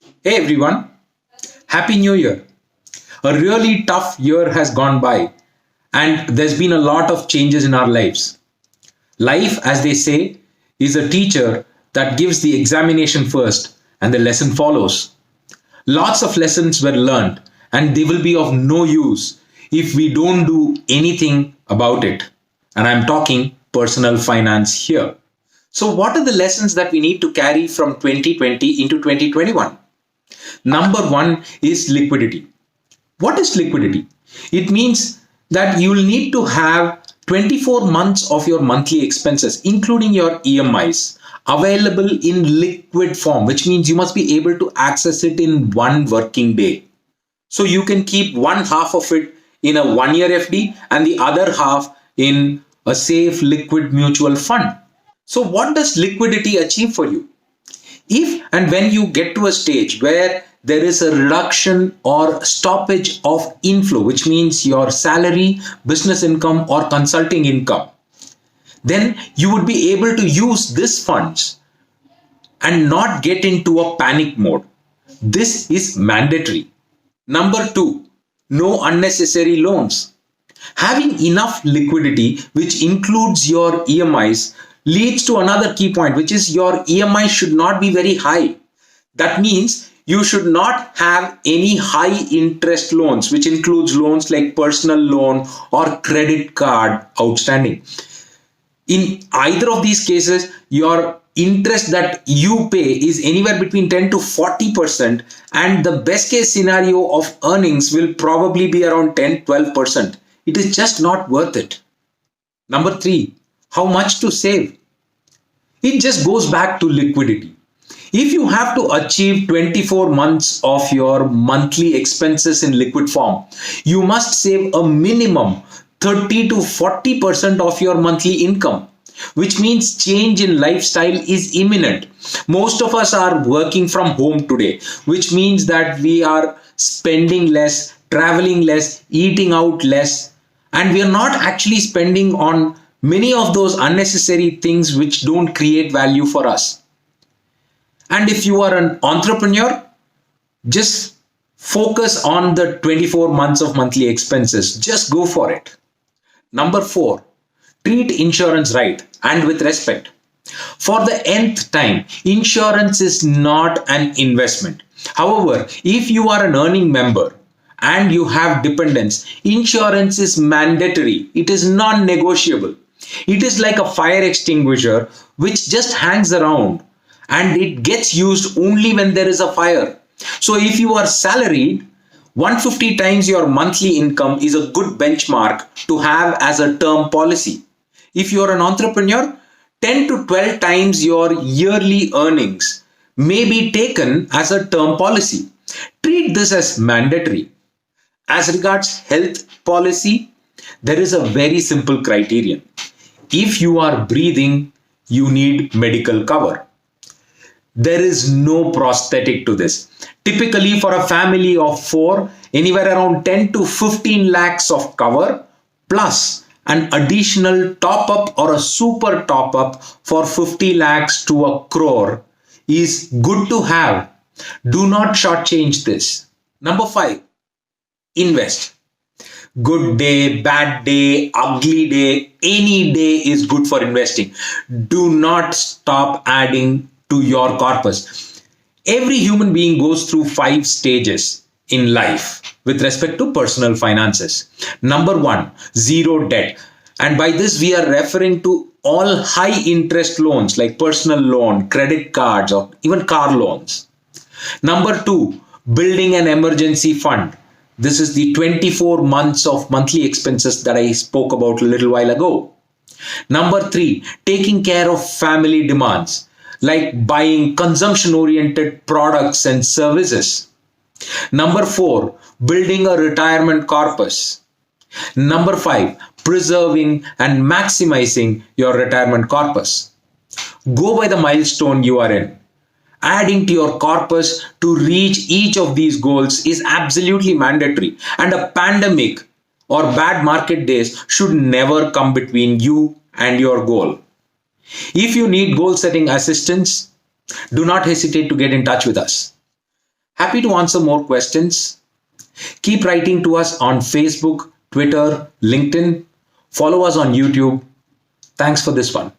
Hey everyone, Happy New Year. A really tough year has gone by and there's been a lot of changes in our lives. Life, as they say, is a teacher that gives the examination first and the lesson follows. Lots of lessons were learned and they will be of no use if we don't do anything about it. And I'm talking personal finance here. So, what are the lessons that we need to carry from 2020 into 2021? Number one is liquidity. What is liquidity? It means that you will need to have 24 months of your monthly expenses, including your EMIs, available in liquid form, which means you must be able to access it in one working day. So you can keep one half of it in a 1 year FD and the other half in a safe liquid mutual fund. So, what does liquidity achieve for you? If and when you get to a stage where there is a reduction or stoppage of inflow, which means your salary, business income, or consulting income, then you would be able to use these funds and not get into a panic mode. This is mandatory. Number two, no unnecessary loans. Having enough liquidity, which includes your EMIs, leads to another key point, which is your EMI should not be very high. That means you should not have any high interest loans, which includes loans like personal loan or credit card outstanding. In either of these cases, your interest that you pay is anywhere between 10 to 40%, and the best case scenario of earnings will probably be around 10-12%. It is just not worth it. Number three, how much to save? It just goes back to liquidity. If you have to achieve 24 months of your monthly expenses in liquid form, you must save a minimum 30 to 40% of your monthly income, which means change in lifestyle is imminent. Most of us are working from home today, which means that we are spending less, traveling less, eating out less, and we are not actually spending on many of those unnecessary things which don't create value for us. And if you are an entrepreneur, just focus on the 24 months of monthly expenses. Just go for it. Number four, treat insurance right and with respect. For the nth time, insurance is not an investment. However, if you are an earning member and you have dependents, insurance is mandatory. It is non-negotiable. It is like a fire extinguisher which just hangs around and it gets used only when there is a fire. So if you are salaried, 150 times your monthly income is a good benchmark to have as a term policy. If you are an entrepreneur, 10 to 12 times your yearly earnings may be taken as a term policy. Treat this as mandatory. As regards health policy, there is a very simple criterion. If you are breathing, you need medical cover. There is no prosthetic to this. Typically, for a family of four, anywhere around 10 to 15 lakhs of cover plus an additional top up or a super top up for 50 lakhs to a crore is good to have. Do not shortchange this. Number five, invest. Good day, bad day, ugly day, any day is good for investing. Do not stop adding to your corpus. Every human being goes through 5 stages in life with respect to personal finances. Number one, zero debt. And by this, we are referring to all high interest loans like personal loan, credit cards, or even car loans. Number two, building an emergency fund. This is the 24 months of monthly expenses that I spoke about a little while ago. Number three, taking care of family demands like buying consumption oriented products and services. Number four, building a retirement corpus. Number five, preserving and maximizing your retirement corpus. Go by the milestone you are in. Adding to your corpus to reach each of these goals is absolutely mandatory, and a pandemic or bad market days should never come between you and your goal. If you need goal setting assistance, do not hesitate to get in touch with us. Happy to answer more questions. Keep writing to us on Facebook, Twitter, LinkedIn. Follow us on YouTube. Thanks for this one.